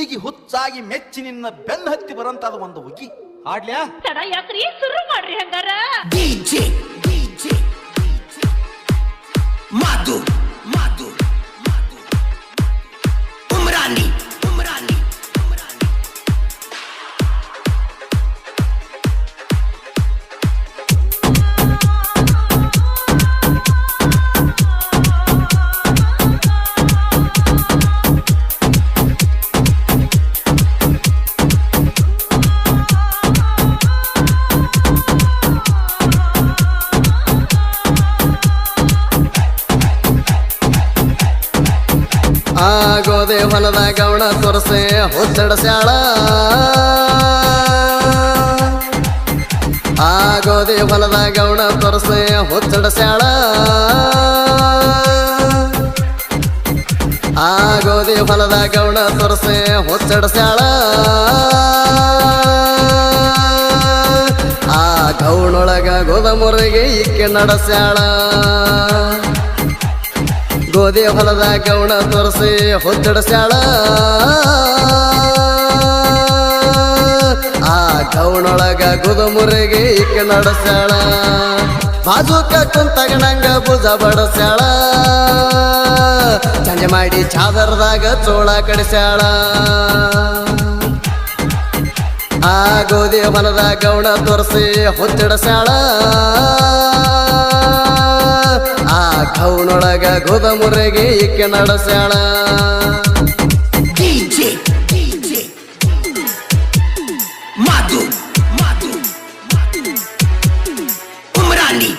ಹುಡುಗಿ ಹುಚ್ಚಾಗಿ ಮೆಚ್ಚಿ ನಿನ್ನ ಬೆನ್ನ ಹತ್ತಿ ಬರಂತಾದ ಒಂದು ಹುಗಿ ಹಾಡ್ಲ್ಯಾ ತಡ ಯಾಕ್ರಿ ಶುರು ಮಾಡ್ರಿ ಹಂಗಾರ DJ Madu Umrani ಆಗೋದೆ ಹೊಲದ ಗೌಣ ತೋರಸೆ ಹುಚ್ಚಡಸ್ಯಾಳ ಆಗೋದೆ ಹೊಲದ ಗೌಣ ತೋರಸೆ ಹುಚ್ಚಡಸ್ಯಾಳ ಆಗೋದೆ ಹೊಲದ ಗೌಣ ತೋರಸೆ ಹುಚ್ಚಡಸ್ಯಾಳ ಆ ಗೌಣೊಳಗ ಗೋದಮುರಿಗೆ ಇಕ್ಕೆ ನಡೆಸ್ಯಾಳ ಗೋಧಿ ಹೊಲದ ಗೌಣ ತೋರಿಸಿ ಹುಚ್ಚಡಸ್ಯಾಳ ಆ ಗೌಣೊಳಗ ಗುದುಮುರಿಗೆ ಇಕ್ಕೆ ನಡೆಸ್ಯಾಳ ಬಾಜೂಕ ಕುಂತಗಣಂಗ ಭುಜ ಬಡಸ್ಯಾಳ ಸಂಜೆ ಮಾಡಿ ಚಾದರದಾಗ ಚೋಳ ಕಡಿಸ್ಯಾಳ ಆ ಗೋಧಿ ಹೊಲದ ಗೌಣ ತೋರಿಸಿ ಹುಚ್ಚಡಸ್ಯಾಳ ಆ ಗೌಣೊಳಗ ಗೋದಮುರಿಗೆ ಇಕ್ಕೆ ನಡೆಸ್ಯಾಳ DJ Madu Umrani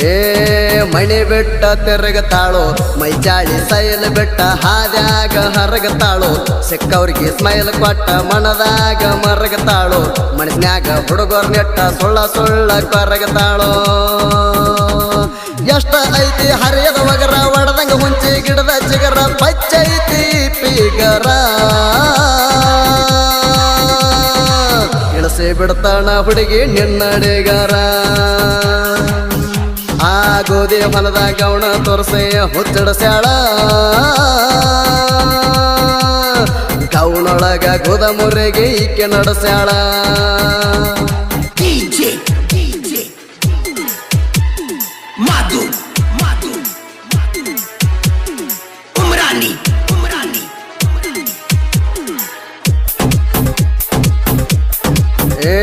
ಏ ಮಣಿ ಬೆಟ್ಟ ತೆರಗತಾಳು ಮೈಚಾಳಿ ಸೈಲ್ ಬೆಟ್ಟ ಹಾದ್ಯಾಗ ಹರಗತಾಳು ಸಿಕ್ಕವ್ರಿಗೆ ಸ್ಮೈಲ್ ಕೊಟ್ಟ ಮನದಾಗ ಮರಗತಾಳು ಮನಸ್ನ್ಯಾಗ ಹುಡುಗರ್ ನೆಟ್ಟ ಸುಳ್ಳ ಕೊರಗತಾಳು ಎಷ್ಟ ಐತಿ ಹರಿಯದ ಒಗರ ಒಡದಂಗ ಹುಂಚಿ ಗಿಡದ ಚಿಗರ ಪಚ್ಚೈತಿ ಪಿಗರ ಇಳಿಸಿ ಬಿಡ್ತಾಣ ಹುಡುಗಿ ನಿನ್ನಡಿಗರ ಆ ಗೋಧಿ ಹೊಲದ ಗೌಣ ತೋರ್ಸೆ ಹುಚ್ಚಡಸ್ಯಾಳ ಗೌಣೊಳಗ ಗೋದಮುರಿಗೆ ಇಕ್ಕೆ ನಡೆಸ್ಯಾಳ DJ Madu Umrani ಏ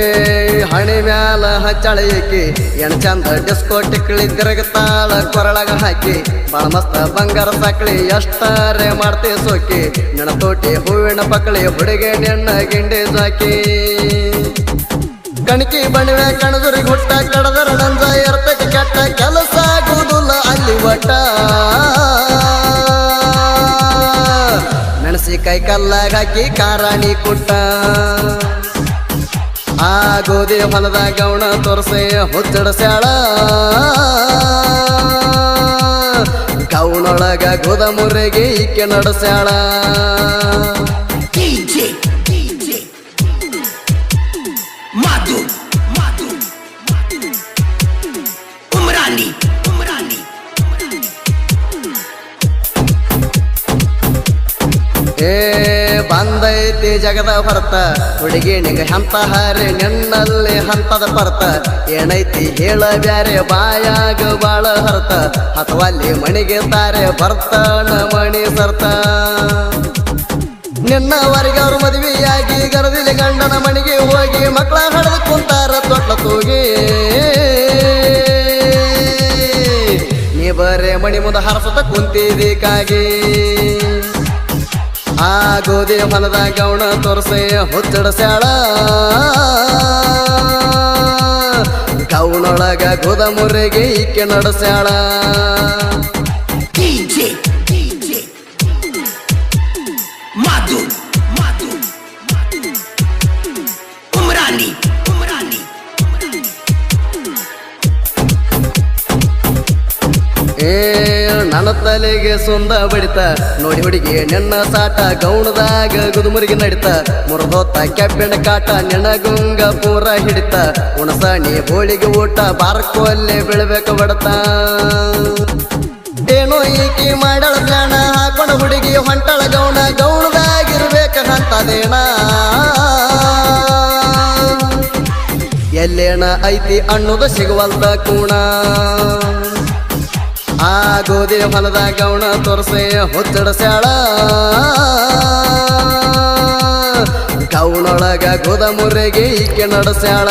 ಹಣಿ ಮ್ಯಾಲ ಹಚ್ಚಳಿಕಿ ಎಣ್ ಚಂದ ಡಿಸ್ಕೋ ಟಿಕ್ಳಿ ತಿರುಗತಾಳ ಕೊರಳಗ ಹಾಕಿ ಬಾಳ ಮಸ್ತ ಬಂಗಾರ ಸಾಕ್ಳಿ ಎಷ್ಟರೇ ಮಾಡ್ತಿ ಸೋಕಿ ನೆನತೋಟಿ ಹೂವಿನ ಪಕ್ಕಳಿ ಹುಡುಗಿ ನೆಣ್ಣ ಗಿಂಡಿ ಜಾಕಿ ಕಣಕಿ ಬಣಿವೆ ಕಣದುರಿ ಗುಟ್ಟ ಕಡದರ ನಂಜ ಎರ್ತಕ್ಕೆ ಕೆಟ್ಟ ಕೆಲಸ ಆಗುವುದಿಲ್ಲ ಅಲ್ಲಿ ಒಟ್ಟ ಮೆಣಸಿಕಾಯಿ ಕಲ್ಲಾಗ ಹಾಕಿ ಕಾರಾಣಿ ಕುಟ್ಟ ಆ ಗೋಧಿ ಹೊಲದ ಗೌಣ ತೋರ್ಸೆ ಹುಚ್ಚಡಸ್ಯಾಳ ಗೌಣೊಳಗ ಗೋದಮುರಿಗೆ ಇಕ್ಕೆ ನಡೆಸ್ಯಾಳ DJ Madu Umrani ಏ ಬಂದೈತಿ ಜಗದ ಹೊರತ ಹುಡುಗಿ ನಿಂಗ ಹಂತ ಹಾರಿ ನಿನ್ನಲ್ಲಿ ಹಂತದ ಪರ್ತ ಏನೈತಿ ಹೇಳ ಬ್ಯಾರೆ ಬಾಯಾಗ ಬಾಳ ಹರ್ತ ಹತವಲ್ಲಿ ಮಣಿಗೆ ತಾರೆ ಬರ್ತಣ ಮಣಿ ಸರ್ತ ನಿನ್ನವರೆಗೆ ಅವ್ರ ಮದುವೆಯಾಗಿ ಗರದಿಲಿ ಗಂಡನ ಮಣಿಗೆ ಹೋಗಿ ಮಕ್ಕಳ ಹಡದು ಕುಂತಾರ ತೊಟ್ಲ ತೂಗಿ ನೀ ಬರೇ ಮಣಿ ಮುಂದ ಹರಸುತ್ತ ಕುಂತಿದೀಕಾಗಿ ಆ ಗೋಧಿ ಹೊಲದ ಗೌಣ ತೋರ್ಸೆ ಹುಚ್ಚಡಸ್ಯಾಳ ಗೌಣೊಳಗ ಗೋದಮುರಿಗೆ ಇಕ್ಕೆ ನಡೆಸ್ಯಾಳ DJ Madu Umrani ಏ ನನ್ನ ತಲೆಗೆ ಸುಂದ ಬಡಿತ ನೋಡಿ ಹುಡುಗಿ ನಿನ್ನ ಸಾಟ ಗೌಣದಾಗ ಗುದುಮುರಿಗೆ ನಡಿತ ಮುರಿದೋತ ಕೆಬ್ಬಿಣ ಕಾಟ ನೆನಗುಂಗ ಪೂರ ಹಿಡಿತ ಉಣಸಾಣಿ ಹೋಳಿಗೆ ಊಟ ಬಾರಕೋಲ್ಲೆ ಬೀಳ್ಬೇಕು ಬಡತ ಏನೋ ಹೊಂಟಳ ಗೌಣ ಗೌಣದಾಗಿರ್ಬೇಕಂತದೇಣ ಎಲ್ಲೇಣ ಐತಿ ಅನ್ನೋದು ಸಿಗುವಲ್ದ ಕೂಣ ಆ ಗೋಧಿ ಹೊಲದ ಗೌಣ ತೋರ್ಸೆ ಹುಚ್ಚಡಸ್ಯಾಳ ಗೌಣೊಳಗ ಗೋದ ಮುರೆಗೆ ಈಕೆ ನಡೆಸ್ಯಾಳ